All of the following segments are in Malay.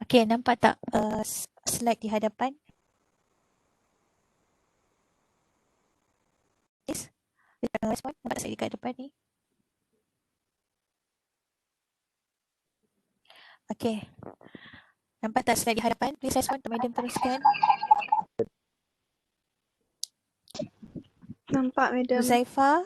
Okey, nampak tak slide di hadapan? Yes? Jangan respon. Nampak tak slide dekat depan ni? Okey. Nampak tak slide di hadapan? Please respon untuk Madam teruskan. Nampak, Madam. Huzaifah?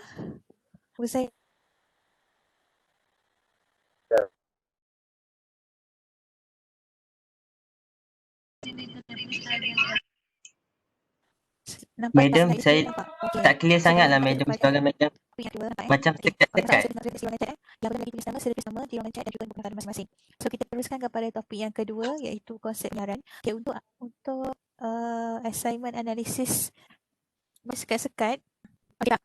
Nampak Madam, tak slide saya itu? Nampak? Okey. tak clear So, sangat kita lah pergi Madam. kepada Suara Madam topik yang kedua, nampak macam Okey. sekat-sekat. Saya dengar sila chat Yang boleh bagi tulis nama, sila tulis nama di ruangan chat dan juga buku catatan masing-masing. So, kita teruskan kepada topik yang kedua iaitu konsep penyiaran. Okey, untuk assignment analisis sekat-sekat. Okey tak?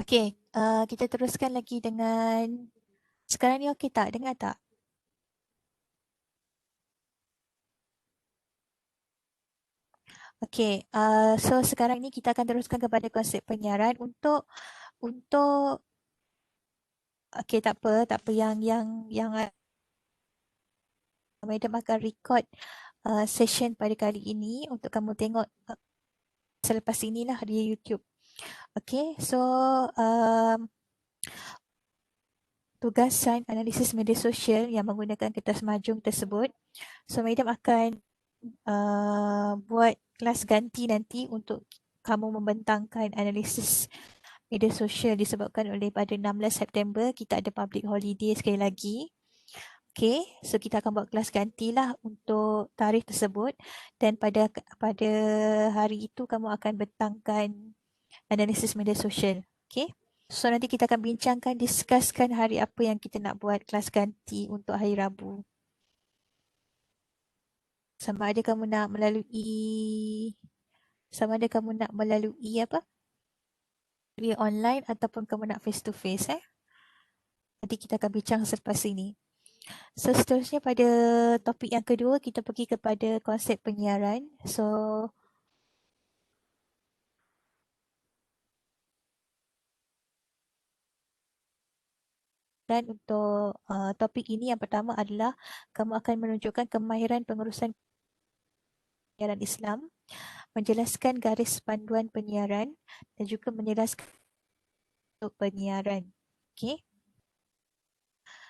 Okey, kita teruskan lagi dengan sekarang ni okey tak? Dengar tak? Okey, so sekarang ni kita akan teruskan kepada konsep penyiaran untuk okey tak apa yang Madam akan record session pada kali ini untuk kamu tengok selepas inilah di YouTube. Okey, so tugasan analisis media sosial yang menggunakan kertas majung tersebut. So Madam akan buat kelas ganti nanti untuk kamu membentangkan analisis media sosial disebabkan oleh pada 16 September kita ada public holiday sekali lagi. Okay, so kita akan buat kelas gantilah untuk tarikh tersebut dan pada hari itu kamu akan bentangkan analisis media sosial. Okay, so nanti kita akan bincangkan, discusskan hari apa yang kita nak buat kelas ganti untuk hari Rabu. Sama ada kamu nak melalui apa? Via online ataupun kamu nak face to face Nanti kita akan bincang selepas ini. So seterusnya pada topik yang kedua kita pergi kepada konsep penyiaran. So dan untuk topik ini yang pertama adalah kamu akan menunjukkan kemahiran pengurusan penyiaran Islam, menjelaskan garis panduan penyiaran dan juga menjelaskan untuk penyiaran. Okey.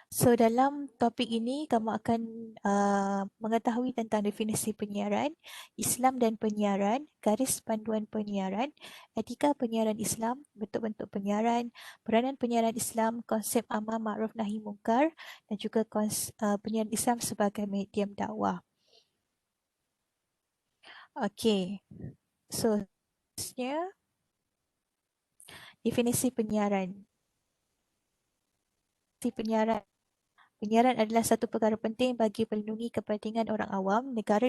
So dalam topik ini kamu akan mengetahui tentang definisi penyiaran, Islam dan penyiaran, garis panduan penyiaran, etika penyiaran Islam, bentuk-bentuk penyiaran, peranan penyiaran Islam, konsep amar ma'ruf nahi mungkar dan juga penyiaran Islam sebagai medium dakwah. Okey. So seterusnya definisi penyiaran. Penyiaran adalah satu perkara penting bagi melindungi kepentingan orang awam, negara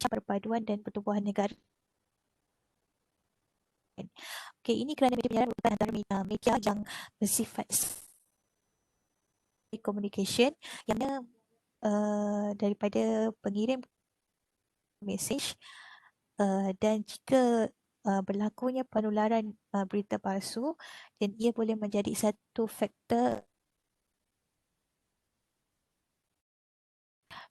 perpaduan dan pertumbuhan negara. Okey, ini kerana media penyiaran merupakan antara media yang bersifat communication yang daripada pengirim mesej dan jika berlakunya penularan berita palsu dan ia boleh menjadi satu faktor.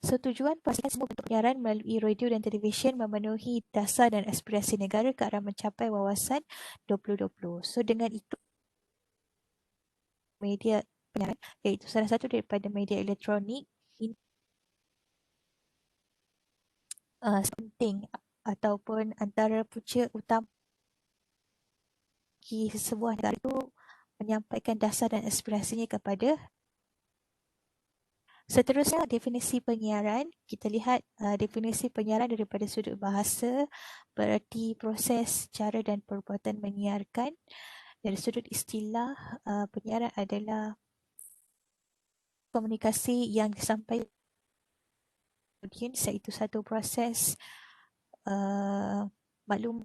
So tujuan pastikan semua bentuk penyiaran melalui radio dan televisyen memenuhi dasar dan aspirasi negara ke arah mencapai wawasan 2020. So dengan itu media penyiaran iaitu salah satu daripada media elektronik penting ataupun antara punca utama bagi sebuah negara itu menyampaikan dasar dan aspirasinya kepada. Seterusnya definisi penyiaran. Kita lihat definisi penyiaran daripada sudut bahasa, berarti proses, cara dan perbuatan menyiarkan. Dari sudut istilah, penyiaran adalah komunikasi yang disampaikan audiens iaitu satu proses maklum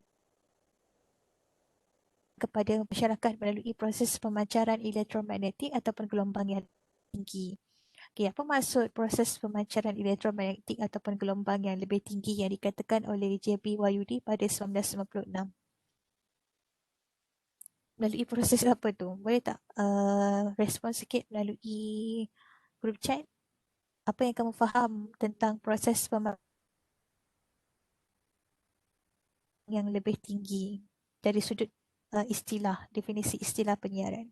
kepada masyarakat melalui proses pemancaran elektromagnetik ataupun gelombang yang tinggi. Okey, apa maksud proses pemancaran elektromagnetik ataupun gelombang yang lebih tinggi yang dikatakan oleh J.B. Wahyudi pada 1996? Melalui proses apa tu? Boleh tak respon sikit melalui group chat? Apa yang kamu faham tentang proses pemancaran yang lebih tinggi dari sudut istilah, definisi istilah penyiaran?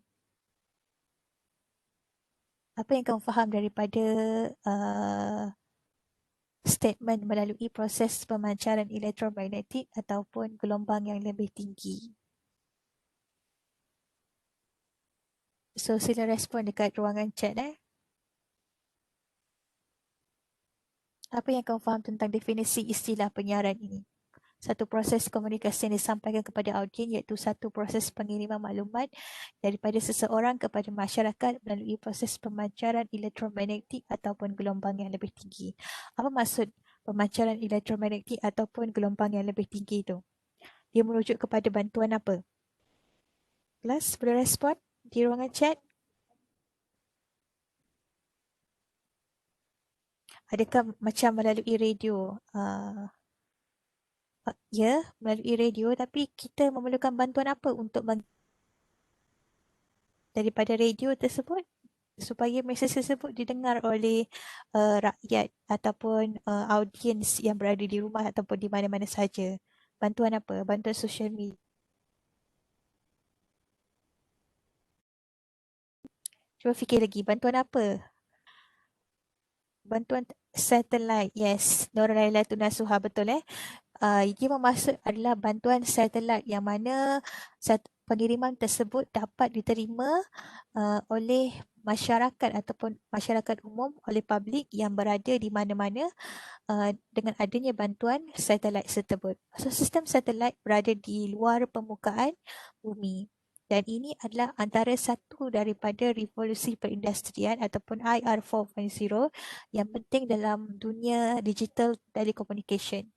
Apa yang kamu faham daripada uh, statement melalui proses pemancaran elektromagnetik ataupun gelombang yang lebih tinggi? So sila respon dekat ruangan chat Apa yang kamu faham tentang definisi istilah penyiaran ini? Satu proses komunikasi yang disampaikan kepada audien iaitu satu proses pengiriman maklumat daripada seseorang kepada masyarakat melalui proses pemancaran elektromagnetik ataupun gelombang yang lebih tinggi. Apa maksud pemancaran elektromagnetik ataupun gelombang yang lebih tinggi itu? Dia merujuk kepada bantuan apa? Kelas boleh respon di ruangan chat? Adakah macam melalui radio? Ya, melalui radio, tapi kita memerlukan bantuan apa untuk daripada radio tersebut supaya mesej tersebut didengar oleh rakyat ataupun audiens yang berada di rumah ataupun di mana-mana saja. Bantuan apa? Bantuan sosial media. Cuba fikir lagi, bantuan apa? Bantuan satellite. Yes, Nora Laila Tunasuha, betul ia bermaksud adalah bantuan satelit yang mana pengiriman tersebut dapat diterima oleh masyarakat ataupun masyarakat umum oleh publik yang berada di mana-mana dengan adanya bantuan satelit tersebut. So, sistem satelit berada di luar permukaan bumi. Dan ini adalah antara satu daripada revolusi perindustrian ataupun IR 4.0 yang penting dalam dunia digital telecommunication.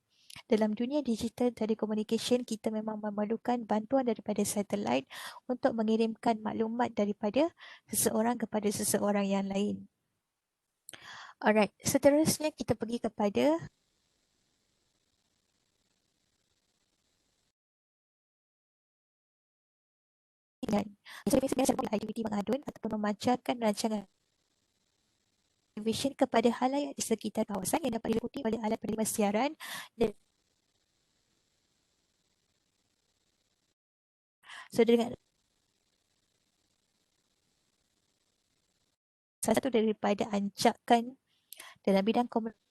Dalam dunia digital telecommunication, kita memang memerlukan bantuan daripada satelit untuk mengirimkan maklumat daripada seseorang kepada seseorang yang lain. Alright, seterusnya kita pergi kepada dengan sebenarnya aktiviti mengadun ataupun memancarkan rancangan televisyen kepada halayak di sekitar kawasan yang dapat diikuti oleh alat penerima siaran dan so dengan salah satu daripada ancakan dalam bidang komunikasi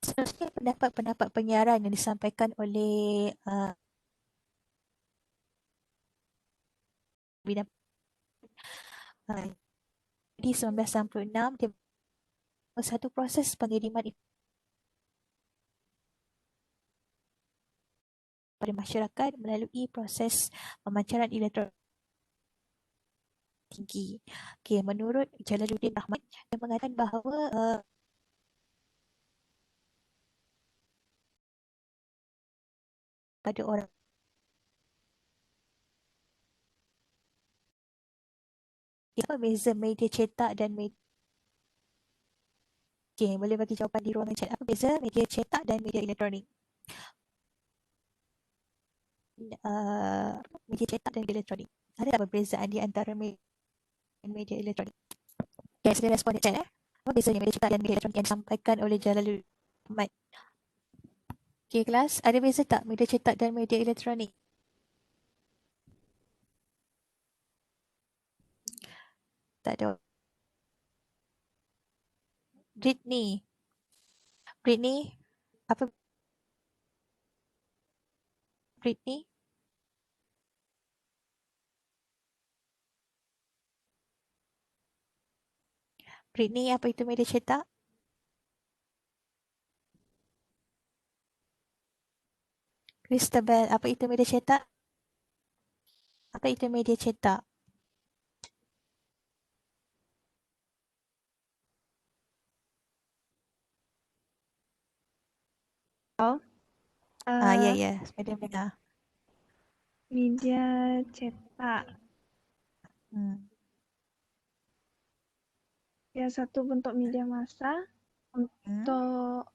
seterusnya pendapat-pendapat penyiaran yang disampaikan oleh bidang di 1996 dia satu proses pengiriman pada masyarakat melalui proses pemancaran elektron tinggi. Okay, menurut Jalaluddin Rahmat, dia mengatakan bahawa pada orang apa beza media cetak dan media okay, boleh bagi jawapan di ruangan chat. Apa beza media cetak dan media elektronik? Media cetak dan media elektronik. Ada tak perbezaan di antara media dan media elektronik? Okay, saya respon di chat Apa bezanya media cetak dan media elektronik yang disampaikan oleh Jalaluddin Rahmat? Okay, kelas. Ada beza tak media cetak dan media elektronik? Tak ada. Britney. Britney. Apa Britney? Britney, apa itu media cetak? Christabel, apa itu media cetak? Apa itu media cetak? Oh, Ya, eh, ya, saya dengar. media cetak. Hmm. Ya, satu bentuk media massa Hmm. untuk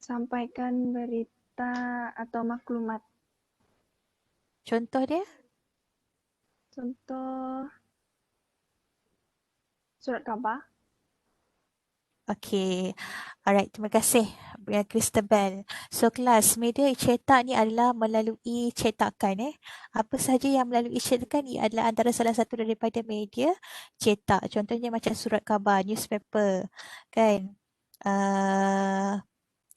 sampaikan berita atau maklumat. Contoh dia? Contoh surat khabar. Okey. Alright, terima kasih Ya Christabel. So kelas media cetak ni adalah melalui cetakan Apa sahaja yang melalui cetakan ia adalah antara salah satu daripada media cetak. Contohnya macam surat khabar, newspaper, kan?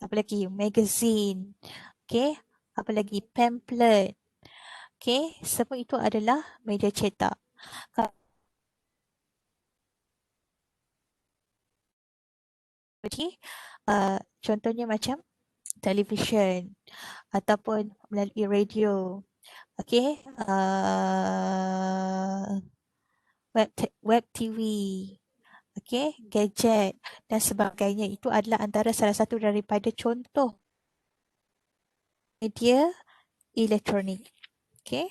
Apa lagi? Magazine. Okey. Apa lagi? Pamphlet. Okey, semua itu adalah media cetak. Jadi, contohnya macam televisyen ataupun melalui radio. Okey, web TV, okey, gadget dan sebagainya itu adalah antara salah satu daripada contoh media elektronik. Okey.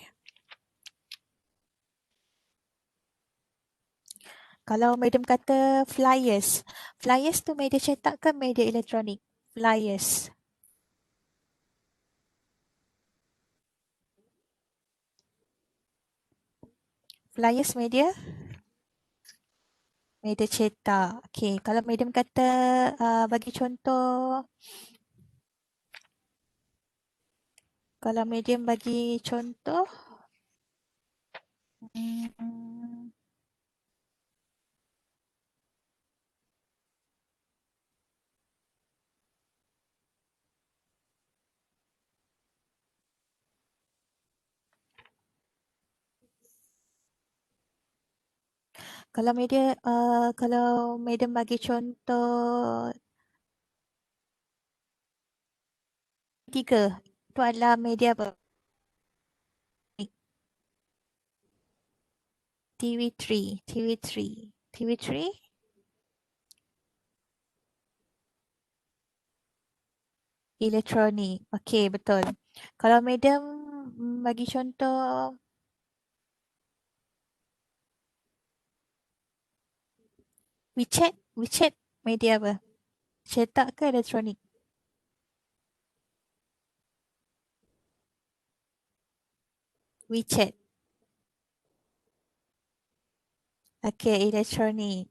Kalau madam kata flyers, flyers tu media cetak ke media elektronik? Flyers. Flyers media cetak. Okey, kalau madam kata bagi contoh, kalau madam bagi contoh, hmm, kalau madam bagi contoh tiga, itu adalah media apa? TV3, elektronik. Okey, betul. Kalau madam bagi contoh WeChat media apa? Cetak ke elektronik? WeChat. Okey, elektronik.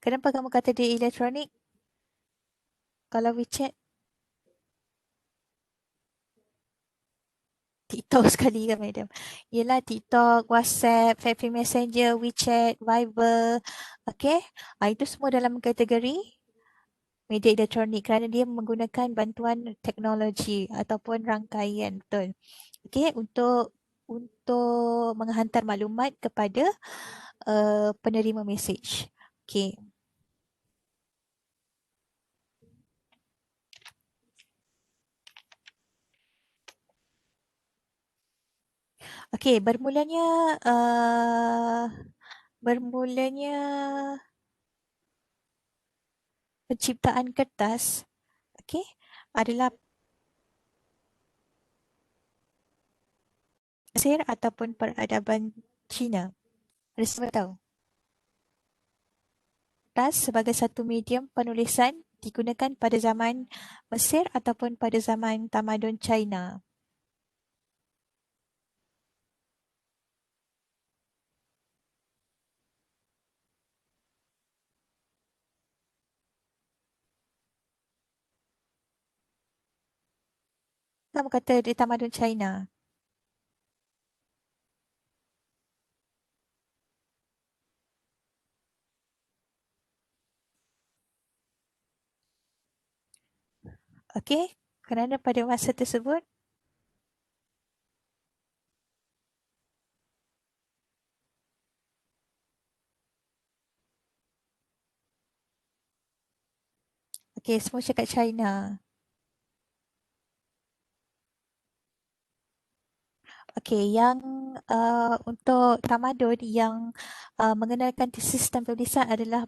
Kenapa kamu kata dia elektronik? Kalau WeChat, TikTok sekali kan madam? Yelah TikTok, WhatsApp, Facebook Messenger, WeChat, Viber. Okey, itu semua dalam kategori media elektronik kerana dia menggunakan bantuan teknologi ataupun rangkaian, betul. Okey, untuk menghantar maklumat kepada penerima mesej. Okey. Okey, bermulanya penciptaan kertas, okey, adalah Mesir ataupun peradaban Cina. Ada siapa tahu? Kertas sebagai satu medium penulisan digunakan pada zaman Mesir ataupun pada zaman tamadun China. Kamu kata di tamadun China. Okey, kerana pada masa tersebut, okey, semua cakap China. Okey, yang untuk tamadun yang mengenalkan sistem tulisan adalah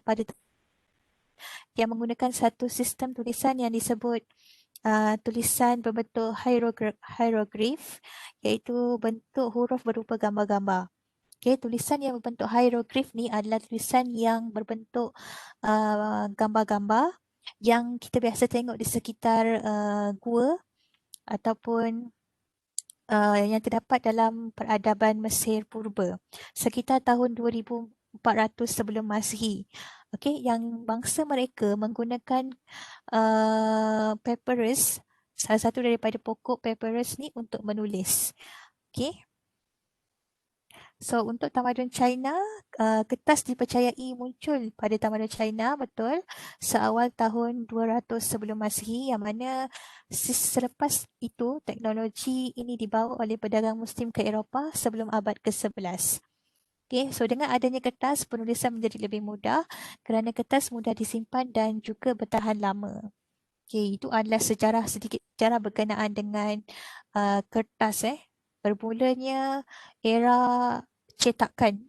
yang menggunakan satu sistem tulisan yang disebut tulisan berbentuk hieroglif, iaitu bentuk huruf berupa gambar-gambar. Okey, tulisan yang berbentuk hieroglif ni adalah tulisan yang berbentuk gambar-gambar yang kita biasa tengok di sekitar gua ataupun yang terdapat dalam peradaban Mesir purba sekitar tahun 2400 sebelum Masihi. Okey, yang bangsa mereka menggunakan papyrus, salah satu daripada pokok papyrus ni untuk menulis. Okey. So untuk tamadun China, kertas dipercayai muncul pada tamadun China, betul, seawal tahun 200 sebelum Masihi, yang mana selepas itu teknologi ini dibawa oleh pedagang Muslim ke Eropah sebelum abad ke-11. Okay, so dengan adanya kertas, penulisan menjadi lebih mudah kerana kertas mudah disimpan dan juga bertahan lama. Okay, itu adalah sedikit sejarah berkenaan dengan kertas. Bermulanya era cetakan,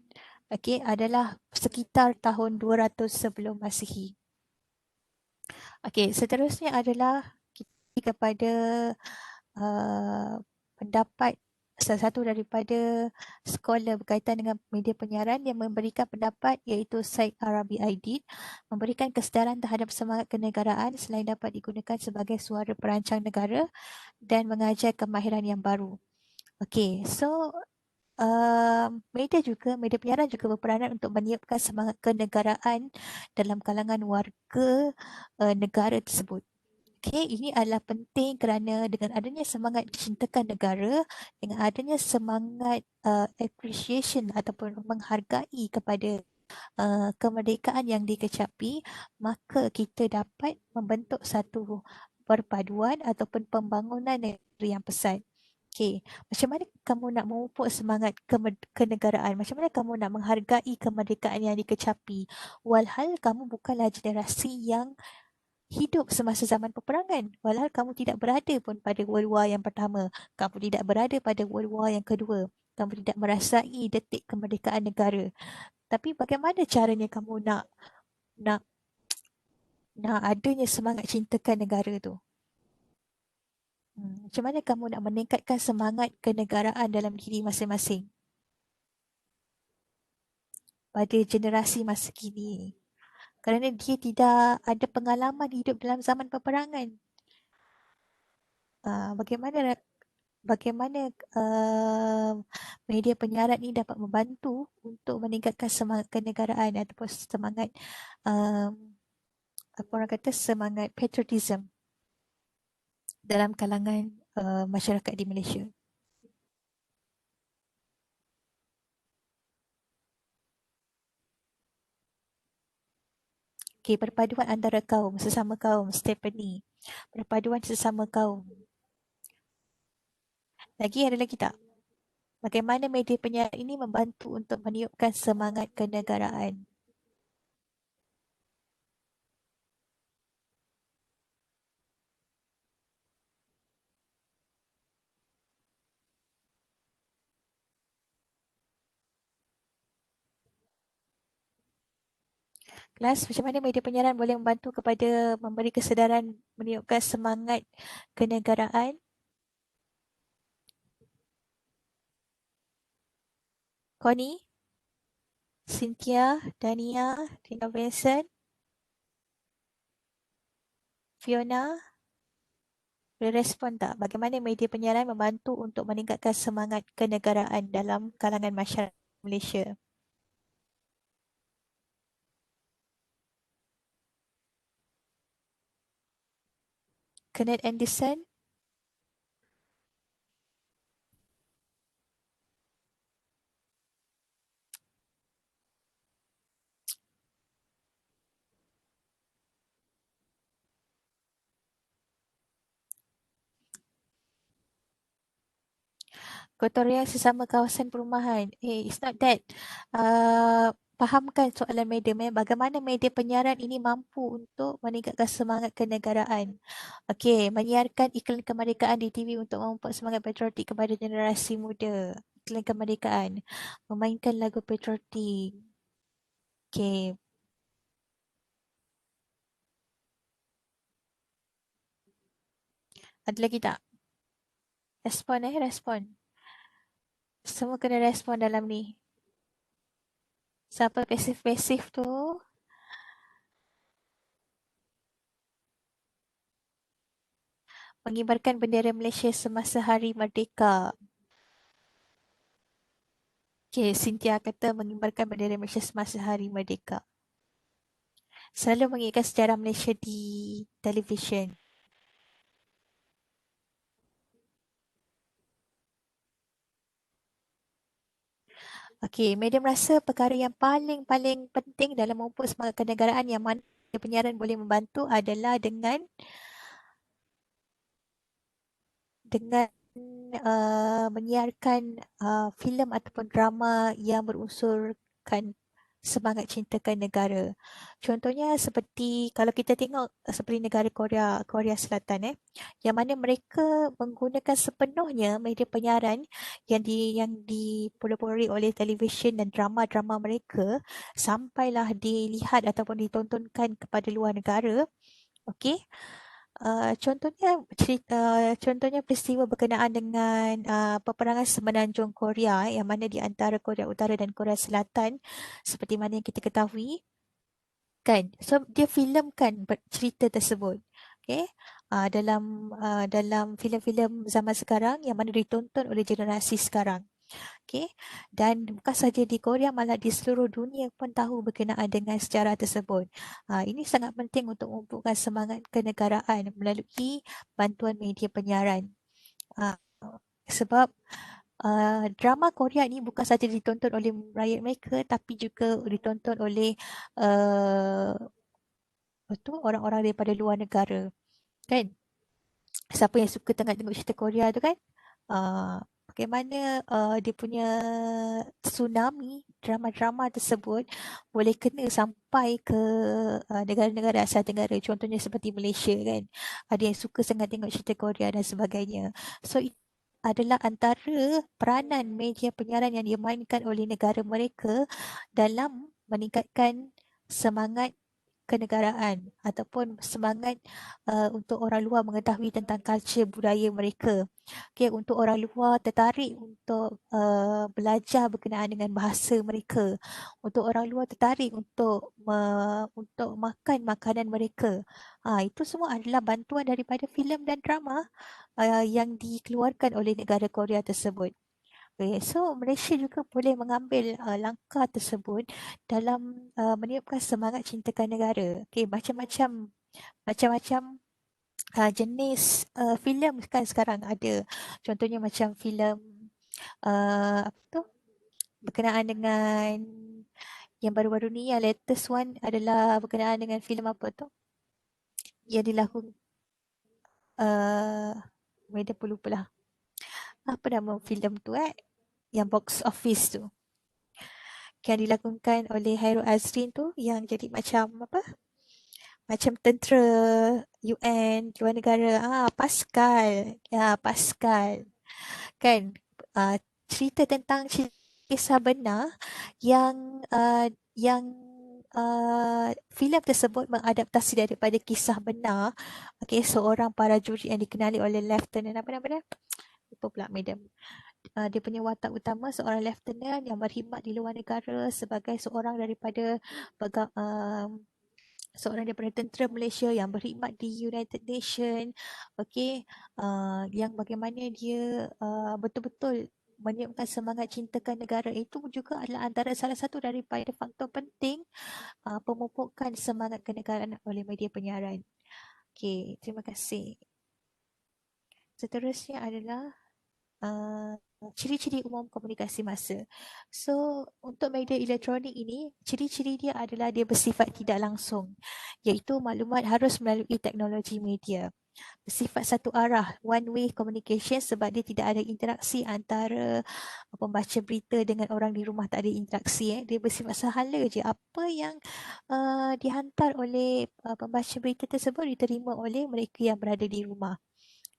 okay, adalah sekitar tahun 200 sebelum Masihi. Okay, seterusnya adalah kita kepada pendapat salah satu daripada scholar berkaitan dengan media penyiaran yang memberikan pendapat, iaitu Syed Arabi Aidid, memberikan kesedaran terhadap semangat kenegaraan selain dapat digunakan sebagai suara perancang negara dan mengajar kemahiran yang baru. Okey, so media penyiaran juga berperanan untuk meniupkan semangat kenegaraan dalam kalangan warga negara tersebut. Okey, ini adalah penting kerana dengan adanya semangat cintakan negara, dengan adanya semangat appreciation ataupun menghargai kepada kemerdekaan yang dikecapi, maka kita dapat membentuk satu perpaduan ataupun pembangunan negeri yang pesat. Okey, macam mana kamu nak memupuk semangat kenegaraan? Macam mana kamu nak menghargai kemerdekaan yang dikecapi? Walhal kamu bukanlah generasi yang hidup semasa zaman peperangan. Walhal kamu tidak berada pun pada World War yang pertama. Kamu tidak berada pada World War yang kedua. Kamu tidak merasai detik kemerdekaan negara. Tapi bagaimana caranya kamu nak nak adanya semangat cintakan negara tu? Macam mana kamu nak meningkatkan semangat kenegaraan dalam diri masing-masing pada generasi masa kini? Kerana dia tidak ada pengalaman hidup dalam zaman peperangan. Bagaimana bagaimana media penyiaran ini dapat membantu untuk meningkatkan semangat kenegaraan ataupun semangat apa orang kata, semangat patriotism dalam kalangan masyarakat di Malaysia. Okay, perpaduan antara kaum, sesama kaum, Stephanie. Perpaduan sesama kaum. Lagi ada lagi tak? Bagaimana media penyiaran ini membantu untuk meniupkan semangat kenegaraan? Kelas, macam mana media penyiaran boleh membantu kepada memberi kesedaran meniupkan semangat kenegaraan? Connie, Cynthia, Dania, Tina Vincent, Fiona, boleh respon tak? Bagaimana media penyiaran membantu untuk meningkatkan semangat kenegaraan dalam kalangan masyarakat Malaysia? Kenneth Anderson, gotong royong sesama kawasan perumahan. It's not that. fahamkan soalan medium bagaimana media penyiaran ini mampu untuk meningkatkan semangat kenegaraan. Okey, menyiarkan iklan kemerdekaan di TV untuk memupuk semangat patriotik kepada generasi muda. Iklan kemerdekaan. Memainkan lagu patriotik. Okey, ada lagi tak? Respon. Semua kena respon dalam ni. Siapa pasif-pasif tu, mengibarkan bendera Malaysia semasa Hari Merdeka. Okey, Cynthia kata mengibarkan bendera Malaysia semasa Hari Merdeka. Selalu mengingatkan sejarah Malaysia di televisyen. Okey, media merasa perkara yang paling penting dalam memupuk semangat kenegaraan yang mana penyiaran boleh membantu adalah dengan menyiarkan filem ataupun drama yang berunsurkan semangat cintakan negara. Contohnya seperti kalau kita tengok seperti negara Korea Selatan yang mana mereka menggunakan sepenuhnya media penyiaran yang dipelopori oleh televisyen dan drama-drama mereka sampailah dilihat ataupun ditontonkan kepada luar negara. Okey. Contohnya peristiwa berkenaan dengan peperangan semenanjung Korea yang mana di antara Korea Utara dan Korea Selatan seperti mana yang kita ketahui kan. So dia filmkan cerita tersebut. Okay. Dalam filem-filem zaman sekarang yang mana ditonton oleh generasi sekarang. Okay. Dan bukan saja di Korea, malah di seluruh dunia pun tahu berkenaan dengan sejarah tersebut. Ini sangat penting untuk memupukkan semangat kenegaraan melalui bantuan media penyiaran. Ah, Sebab drama Korea ni bukan saja ditonton oleh rakyat mereka tapi juga ditonton oleh uh, orang-orang daripada luar negara. Kan? Siapa yang suka tengok cerita Korea tu kan? Bagaimana dia punya tsunami drama-drama tersebut boleh kena sampai ke negara-negara Asia Tenggara. Contohnya seperti Malaysia kan. Ada yang suka sangat tengok cerita Korea dan sebagainya. So itu adalah antara peranan media penyiaran yang dimainkan oleh negara mereka dalam meningkatkan semangat kenegaraan ataupun semangat untuk orang luar mengetahui tentang culture budaya mereka. Okay, untuk orang luar tertarik untuk belajar berkenaan dengan bahasa mereka. Untuk orang luar tertarik untuk makan makanan mereka. Itu semua adalah bantuan daripada filem dan drama yang dikeluarkan oleh negara Korea tersebut. Okay, so Malaysia juga boleh mengambil langkah tersebut dalam meniupkan semangat cintakan negara. Okay, macam-macam jenis filem kan sekarang ada. Contohnya macam filem apa tu berkenaan dengan yang baru-baru ni, yang latest one adalah berkenaan dengan filem apa tu yang dilakukan media pun lupa lah. Apa nama filem tu yang box office tu yang dilakukan oleh Hairul Azrin tu yang jadi macam apa? Macam tentera UN luar negara. Pascal. Ya, Pascal. Kan? Cerita tentang kisah benar yang filem tersebut mengadaptasi daripada kisah benar. Okay, seorang parajuri yang dikenali oleh Lieutenant apa nama dia? Lupa pula madam. Dia punya watak utama seorang lieutenant yang berkhidmat di luar negara sebagai seorang daripada tentera Malaysia yang berkhidmat di United Nations. Okey, yang bagaimana dia betul-betul meniupkan semangat cintakan negara. Itu juga adalah antara salah satu daripada faktor penting pemupukan semangat kenegaraan oleh media penyiaran. Okey, terima kasih. Seterusnya adalah ciri-ciri umum komunikasi massa. So, untuk media elektronik ini, ciri-ciri dia adalah dia bersifat tidak langsung, iaitu maklumat harus melalui teknologi media. bersifat satu arah, one way communication, sebab dia tidak ada interaksi antara pembaca berita dengan orang di rumah, tak ada interaksi. Dia bersifat sehala je. Apa yang dihantar oleh pembaca berita tersebut diterima oleh mereka yang berada di rumah.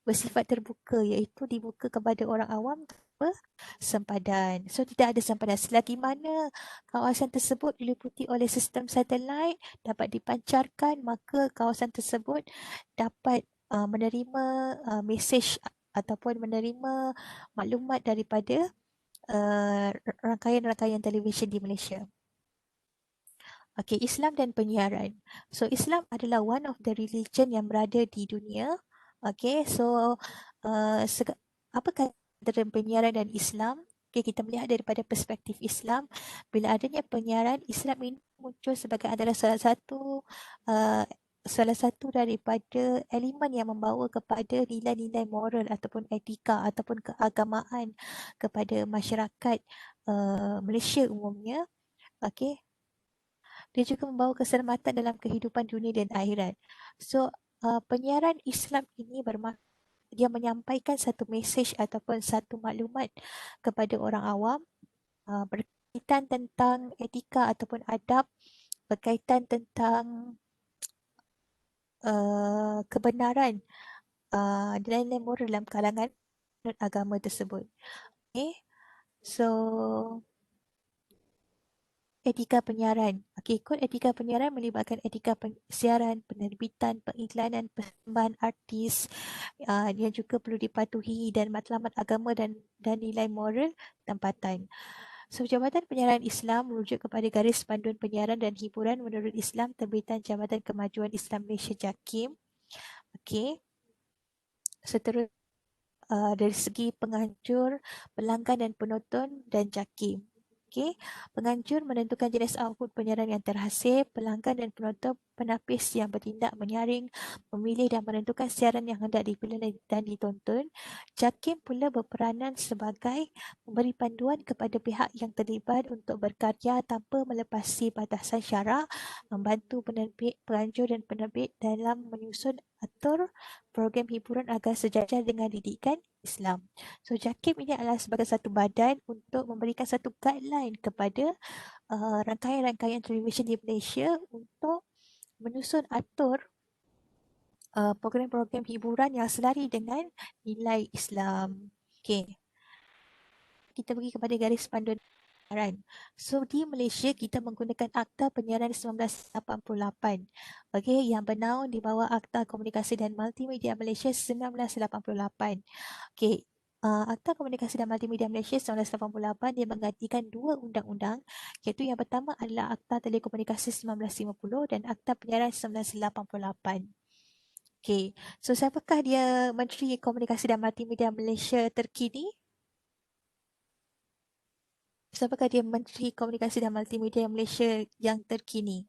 Bersifat terbuka, iaitu dibuka kepada orang awam tanpa sempadan. So tidak ada sempadan. Selagi mana kawasan tersebut diliputi oleh sistem satelit dapat dipancarkan, maka kawasan tersebut dapat menerima mesej ataupun menerima maklumat daripada rangkaian-rangkaian televisyen di Malaysia. Okey, Islam dan penyiaran. So Islam adalah one of the religion yang berada di dunia. Okey, so apa kaitan antara penyiaran dan Islam? Okey, kita melihat daripada perspektif Islam, bila adanya penyiaran, Islam ini muncul sebagai antara salah satu daripada elemen yang membawa kepada nilai-nilai moral ataupun etika ataupun keagamaan kepada masyarakat Malaysia umumnya. Okey, dia juga membawa keselamatan dalam kehidupan dunia dan akhirat. So, penyiaran Islam ini dia menyampaikan satu mesej ataupun satu maklumat kepada orang awam berkaitan tentang etika ataupun adab, berkaitan tentang kebenaran nilai-nilai moral dalam kalangan agama tersebut. Okay. So, etika penyiaran. Okey, kod etika penyiaran melibatkan etika siaran, penerbitan, pengiklanan, persembahan artis yang juga perlu dipatuhi, dan matlamat agama dan nilai moral tempatan. So, Jabatan Penyiaran Islam merujuk kepada garis panduan penyiaran dan hiburan menurut Islam terbitan Jabatan Kemajuan Islam Malaysia JAKIM. Okey. Seterusnya dari segi penganjur, pelanggan dan penonton dan JAKIM. Okay. Penganjur menentukan jenis output penyiaran yang terhasil, pelanggan dan penonton penapis yang bertindak menyaring, memilih dan menentukan siaran yang hendak dipilih dan ditonton. JAKIM pula berperanan sebagai memberi panduan kepada pihak yang terlibat untuk berkarya tanpa melepasi batasan syarak, membantu penerbit, penganjur dan penerbit dalam menyusun atur program hiburan agar sejajar dengan didikan Islam. So JAKIM ini adalah sebagai satu badan untuk memberikan satu guideline kepada rangkaian-rangkaian televisyen di Malaysia untuk menyusun atur program-program hiburan yang selari dengan nilai Islam. Okey. Kita pergi kepada garis panduan penyiaran. So di Malaysia kita menggunakan Akta Penyiaran 1988. Okey, yang bernaung di bawah Akta Komunikasi dan Multimedia Malaysia 1988. Okey, Akta Komunikasi dan Multimedia Malaysia 1988 dia menggantikan dua undang-undang, iaitu yang pertama adalah Akta Telekomunikasi 1950 dan Akta Penyiaran 1988. Okey, so siapakah dia Menteri Komunikasi dan Multimedia Malaysia terkini? Siapakah dia Menteri Komunikasi dan Multimedia Malaysia yang terkini?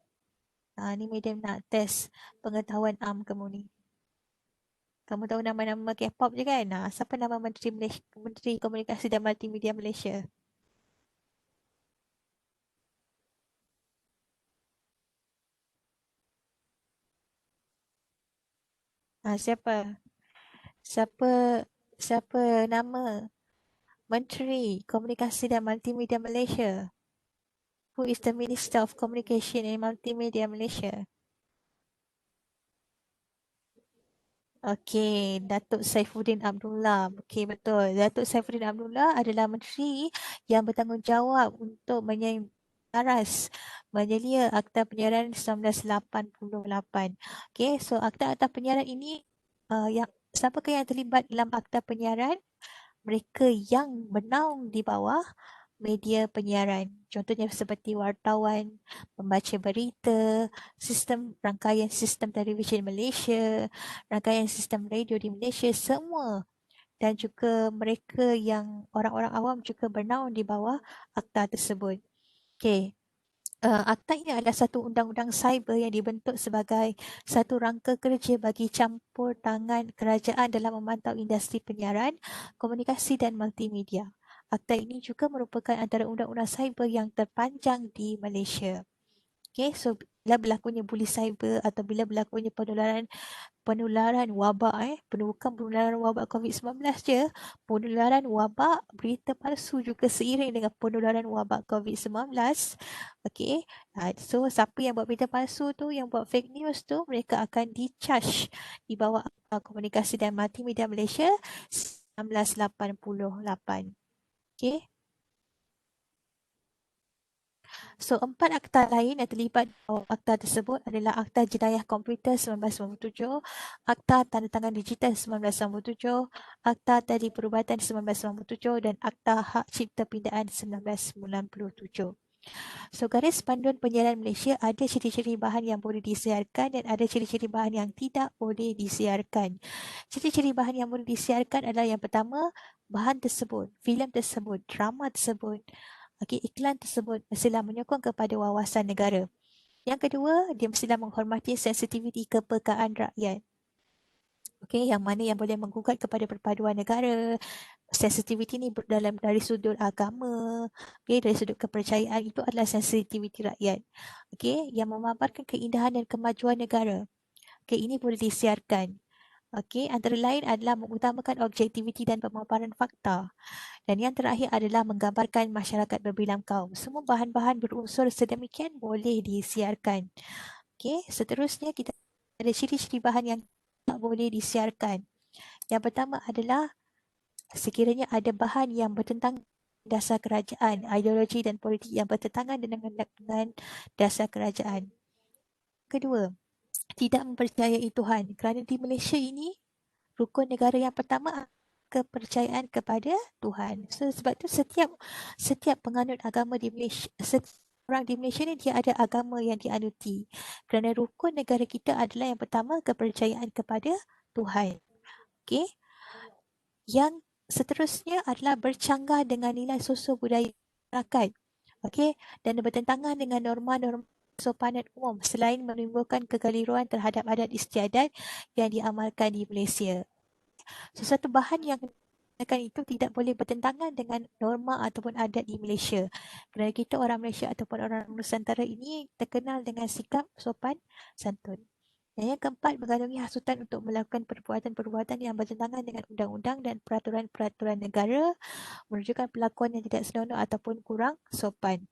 Ni medium nak test pengetahuan kamu ni. Kamu tahu nama-nama K-pop je kan? Siapa nama Menteri Komunikasi dan Multimedia Malaysia? Siapa? Siapa siapa nama Menteri Komunikasi dan Multimedia Malaysia? Who is the Minister of Communication and Multimedia Malaysia? Okey, Datuk Saifuddin Abdullah. Okey, betul. Datuk Saifuddin Abdullah adalah menteri yang bertanggungjawab untuk menyelia Akta Penyiaran 1988. Okey, so Akta Penyiaran ini siapakah yang terlibat dalam Akta Penyiaran? Mereka yang bernaung di bawah media penyiaran. Contohnya seperti wartawan, pembaca berita, rangkaian sistem televisyen Malaysia, rangkaian sistem radio di Malaysia, semua. Dan juga mereka yang orang-orang awam juga bernaung di bawah akta tersebut. Okey. Akta ini adalah satu undang-undang cyber yang dibentuk sebagai satu rangka kerja bagi campur tangan kerajaan dalam memantau industri penyiaran, komunikasi dan multimedia. Akta ini juga merupakan antara undang-undang cyber yang terpanjang di Malaysia. Okay, so bila berlakunya bully cyber atau bila berlakunya penularan wabak bukan penularan wabak COVID-19 je, penularan wabak berita palsu juga seiring dengan penularan wabak COVID-19. Okey. So siapa yang buat berita palsu tu, yang buat fake news tu, mereka akan di-charge di bawah Komunikasi dan Multimedia Malaysia 1988. Okey. So, 4 akta lain yang terlibat dalam akta tersebut adalah Akta Jenayah Komputer 1997, Akta Tandatangan Digital 1997, Akta Tadi Perubatan 1997 dan Akta Hak Cipta Pindaan 1997. So, garis panduan penyiaran Malaysia ada ciri-ciri bahan yang boleh disiarkan dan ada ciri-ciri bahan yang tidak boleh disiarkan. Ciri-ciri bahan yang boleh disiarkan adalah yang pertama, bahan tersebut, filem tersebut, drama tersebut, iklan tersebut mestilah menyokong kepada wawasan negara. Yang kedua, dia mestilah menghormati sensitiviti kepekaan rakyat. Yang mana yang boleh menggugat kepada perpaduan negara. Sensitiviti ni dari sudut agama, dari sudut kepercayaan, itu adalah sensitiviti rakyat. Yang memaparkan keindahan dan kemajuan negara. Ini boleh disiarkan. Antara lain adalah mengutamakan objektiviti dan pemaparan fakta. Dan yang terakhir adalah menggambarkan masyarakat berbilang kaum. Semua bahan-bahan berunsur sedemikian boleh disiarkan. Seterusnya kita ada ciri-ciri bahan yang tak boleh disiarkan. Yang pertama adalah sekiranya ada bahan yang bertentangan dasar kerajaan, ideologi dan politik yang bertentangan dengan dasar kerajaan. Kedua, tidak mempercayai Tuhan. Kerana di Malaysia ini, rukun negara yang pertama kepercayaan kepada Tuhan. So, sebab tu setiap penganut agama di Malaysia, setiap orang di Malaysia ni dia ada agama yang dianuti. Kerana rukun negara kita adalah yang pertama kepercayaan kepada Tuhan. Yang seterusnya adalah bercanggah dengan nilai sosial budaya masyarakat. Dan bertentangan dengan norma-norma kesopanan umum selain menimbulkan kekeliruan terhadap adat istiadat yang diamalkan di Malaysia. Sesuatu bahan yang itu tidak boleh bertentangan dengan norma ataupun adat di Malaysia. Kerana kita orang Malaysia ataupun orang Nusantara ini terkenal dengan sikap sopan santun. Dan yang keempat, mengandungi hasutan untuk melakukan perbuatan-perbuatan yang bertentangan dengan undang-undang dan peraturan-peraturan negara, menunjukkan perlakuan yang tidak senonoh ataupun kurang sopan.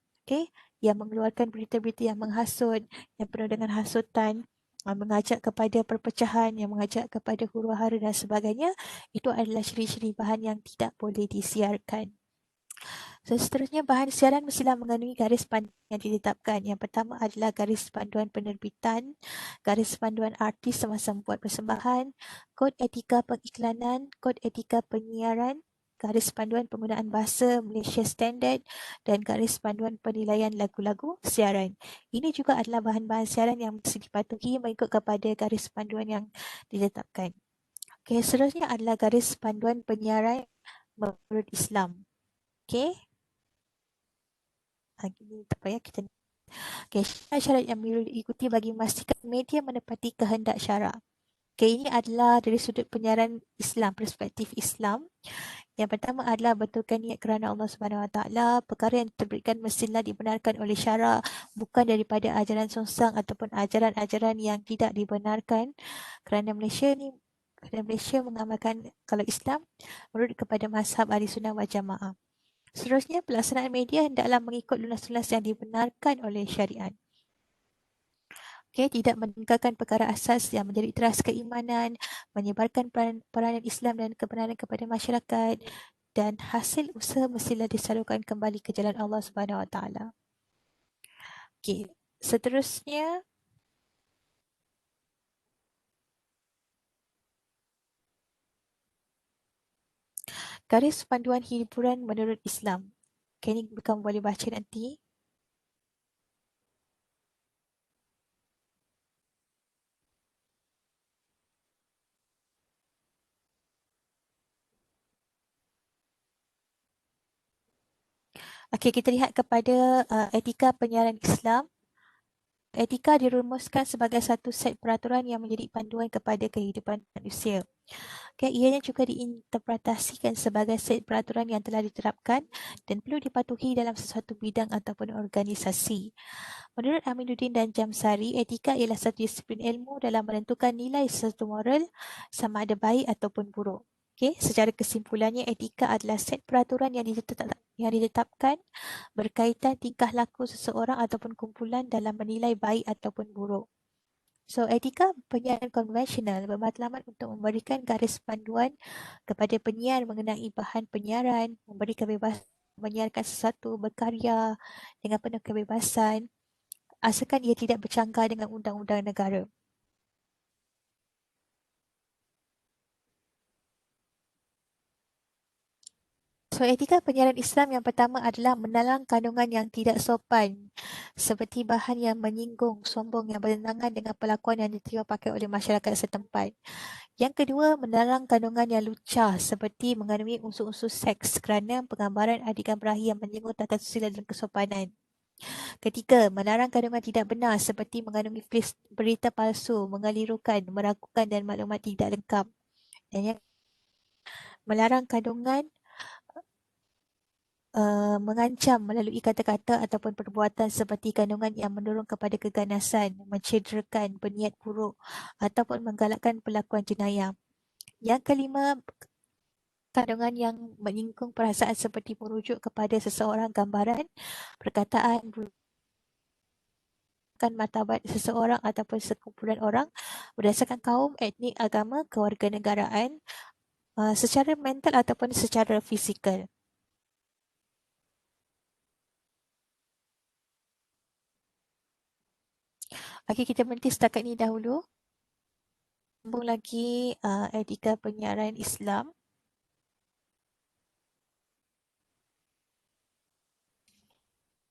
Yang mengeluarkan berita-berita yang menghasut, yang penuh dengan hasutan, mengajak kepada perpecahan, yang mengajak kepada huru-hara dan sebagainya, itu adalah ciri-ciri bahan yang tidak boleh disiarkan. Seterusnya, bahan siaran mestilah mengandungi garis panduan yang ditetapkan. Yang pertama adalah garis panduan penerbitan, garis panduan artis semasa membuat persembahan, kod etika pengiklanan, kod etika penyiaran, garis panduan penggunaan bahasa Malaysia Standard dan garis panduan penilaian lagu-lagu siaran. Ini juga adalah bahan-bahan siaran yang mesti dipatuhi mengikut kepada garis panduan yang ditetapkan. Seterusnya adalah garis panduan penyiaran menurut Islam. Ini tak payah kita. Syarat yang perlu diikuti bagi memastikan media menepati kehendak syarak. Ini adalah dari sudut penyiaran Islam, perspektif Islam. Yang pertama adalah betulkan niat kerana Allah Subhanahu Wa Taala. Perkara yang diterbitkan mestilah dibenarkan oleh syarak, bukan daripada ajaran songsang ataupun ajaran-ajaran yang tidak dibenarkan. Kerana Malaysia mengamalkan kalau Islam menurut kepada mazhab Ahli Sunnah wal Jamaah. Seterusnya, pelaksanaan media hendaklah mengikut lunas-lunas yang dibenarkan oleh syariat. Tidak meninggalkan perkara asas yang menjadi teras keimanan, menyebarkan peranan Islam dan kebenaran kepada masyarakat, dan hasil usaha mestilah disalurkan kembali ke jalan Allah Subhanahu Wa Taala. Seterusnya, garis panduan hiburan menurut Islam. Ini kamu boleh baca nanti. Kita lihat kepada etika penyiaran Islam. Etika dirumuskan sebagai satu set peraturan yang menjadi panduan kepada kehidupan manusia. Okay, ianya juga diinterpretasikan sebagai set peraturan yang telah diterapkan dan perlu dipatuhi dalam sesuatu bidang ataupun organisasi. Menurut Aminuddin dan Jamsari, etika ialah satu disiplin ilmu dalam menentukan nilai sesuatu moral sama ada baik ataupun buruk. Okay, secara kesimpulannya, etika adalah set peraturan yang ditetapkan berkaitan tingkah laku seseorang ataupun kumpulan dalam menilai baik ataupun buruk. So, etika penyiaran konvensional bermatlamat untuk memberikan garis panduan kepada penyiar mengenai bahan penyiaran, memberi kebebasan menyiarkan sesuatu berkarya dengan penuh kebebasan, asalkan ia tidak bercanggah dengan undang-undang negara. So, etika penyiaran Islam yang pertama adalah menalang kandungan yang tidak sopan seperti bahan yang menyinggung, sombong yang bertentangan dengan perlakuan yang diterima pakai oleh masyarakat setempat. Yang kedua, menalang kandungan yang lucah seperti mengandungi unsur-unsur seks kerana penggambaran adegan berahi yang menyinggung tata susila dan kesopanan. Ketiga, melarang kandungan tidak benar seperti mengandungi berita palsu, mengelirukan, meragukan dan maklumat tidak lengkap. Dan yang melarang kandungan mengancam melalui kata-kata ataupun perbuatan seperti kandungan yang mendorong kepada keganasan, mencederakan, berniat buruk ataupun menggalakkan perlakuan jenayah. Yang kelima, kandungan yang menyinggung perasaan seperti merujuk kepada seseorang gambaran, perkataan, bukan martabat seseorang ataupun sekumpulan orang berdasarkan kaum, etnik, agama, kewarganegaraan, secara mental ataupun secara fizikal. Okey, kita berhenti setakat ini dahulu. Sambung lagi etika penyiaran Islam.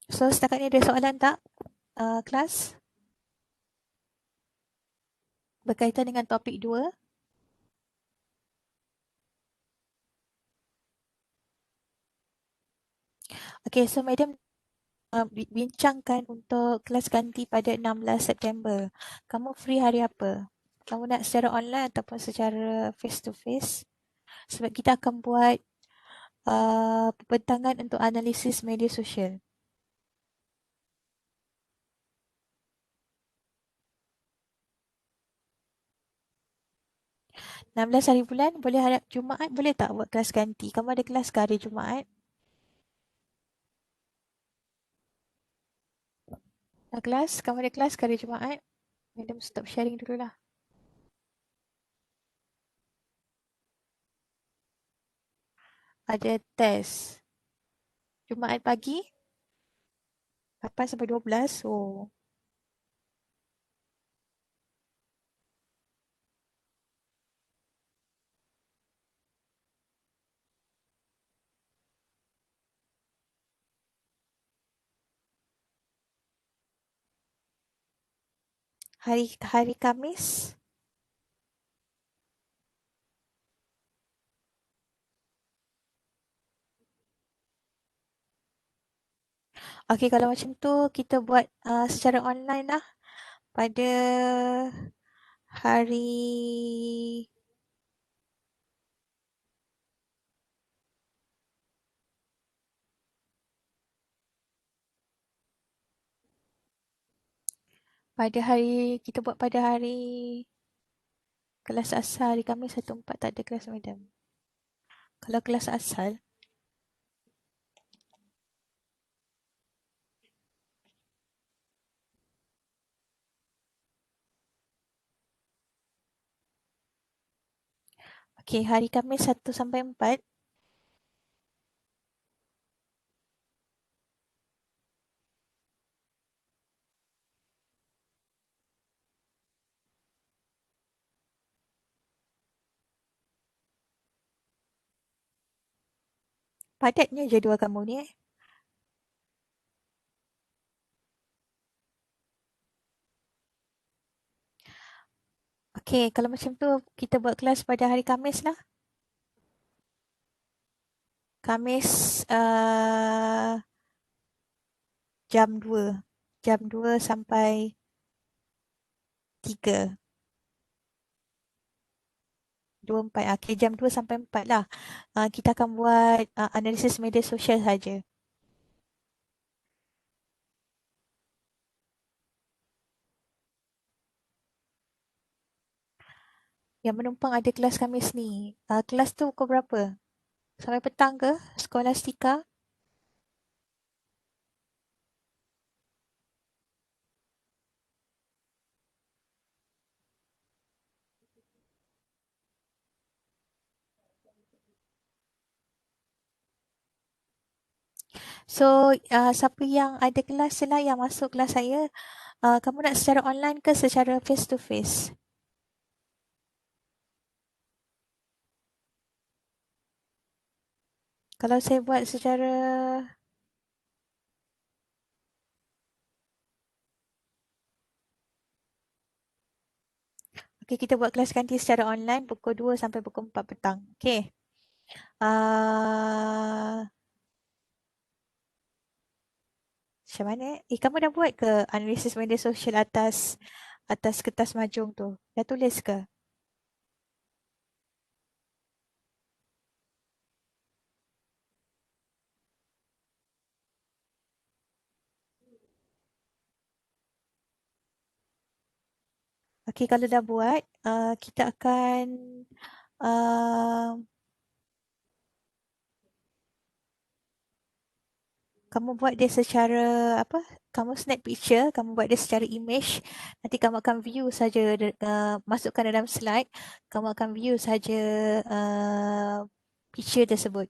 So, setakat ini ada soalan tak, kelas? Berkaitan dengan topik 2. Okey, so Madam bincangkan untuk kelas ganti pada 16 September. Kamu free hari apa? Kamu nak secara online ataupun secara face to face? Sebab kita akan buat perbentangan untuk analisis media sosial. 16 hari bulan, boleh hari Jumaat, boleh tak buat kelas ganti? Kamu ada kelas ke hari Jumaat? Ada kelas? Kamu ada kelas ke hari Jumaat? Madam stop sharing dulu lah. Ada test. Jumaat pagi, 8 sampai 12. Oh, hari Khamis. Okey, kalau macam tu kita buat secara online lah pada hari kita buat pada hari kelas asal hari Khamis 1/4 tak ada kelas Madam. Kalau kelas asal, okey, hari Khamis 1 sampai 4. Padatnya jadual kamu ni eh. Okey, kalau macam tu kita buat kelas pada hari Khamis lah. Khamis jam 2. Jam 2 sampai 3. 2.4. Okay, jam 2 sampai 4 lah. Kita akan buat analisis media sosial saja. Yang menumpang ada kelas Khamis ni. Kelas tu pukul berapa? Sampai petang ke? Skolastika? So, siapa yang ada kelas je lah yang masuk kelas saya. Kamu nak secara online ke secara face to face? Kalau saya buat secara... Okay, kita buat kelas ganti secara online pukul 2 sampai pukul 4 petang. Okay. Uh, Macam mana? Kamu dah buat ke analisis media sosial atas kertas majung tu? Dah tulis ke? Okey, kalau dah buat, kita akan uh, kamu buat dia secara apa? Kamu snap picture, kamu buat dia secara image. Nanti kamu akan view saja, masukkan dalam slide. Kamu akan view saja picture tersebut.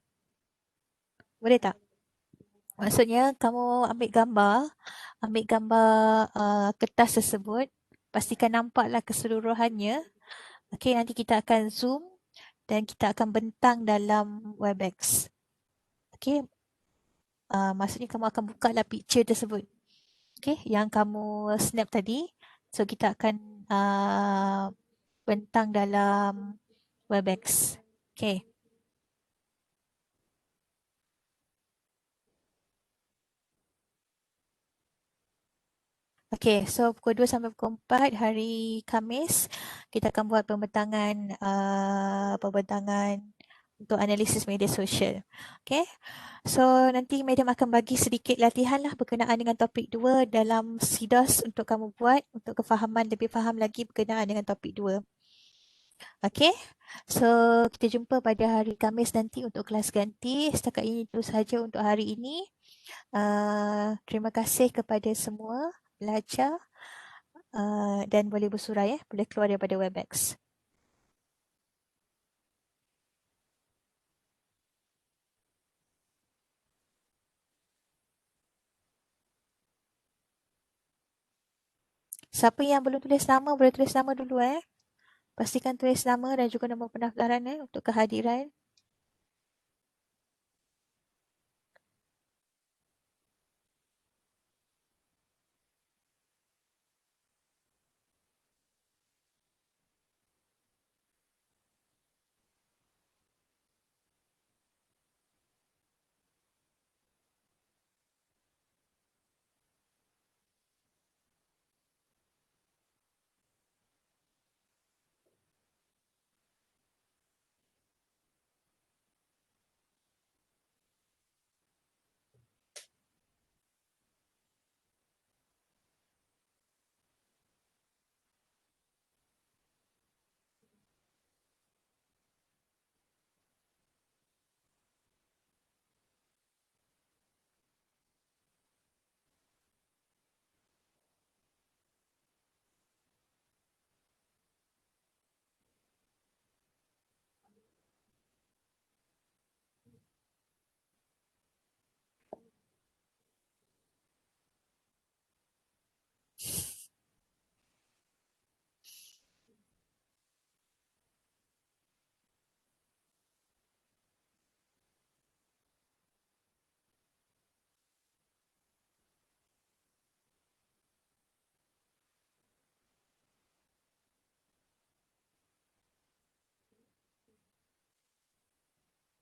Boleh tak? Maksudnya kamu ambil gambar kertas tersebut. Pastikan nampaklah keseluruhannya. Okey, nanti kita akan zoom dan kita akan bentang dalam Webex. Okey, maksudnya kamu akan buka lah picture tersebut. Okey, yang kamu snap tadi. So kita akan bentang dalam Webex. Okey. Okey, so pukul 2 sampai pukul 4 hari Khamis kita akan buat pembentangan untuk analisis media sosial. Okey. So nanti madam akan bagi sedikit latihan lah berkenaan dengan topik 2 dalam SIDOS untuk kamu buat untuk kefahaman lebih faham lagi berkenaan dengan topik 2. Okey. So kita jumpa pada hari Khamis nanti untuk kelas ganti. Setakat ini itu sahaja untuk hari ini. Terima kasih kepada semua pelajar dan boleh bersurai boleh keluar daripada Webex. Siapa yang belum tulis nama boleh tulis nama dulu. Pastikan tulis nama dan juga nombor pendaftaran untuk kehadiran.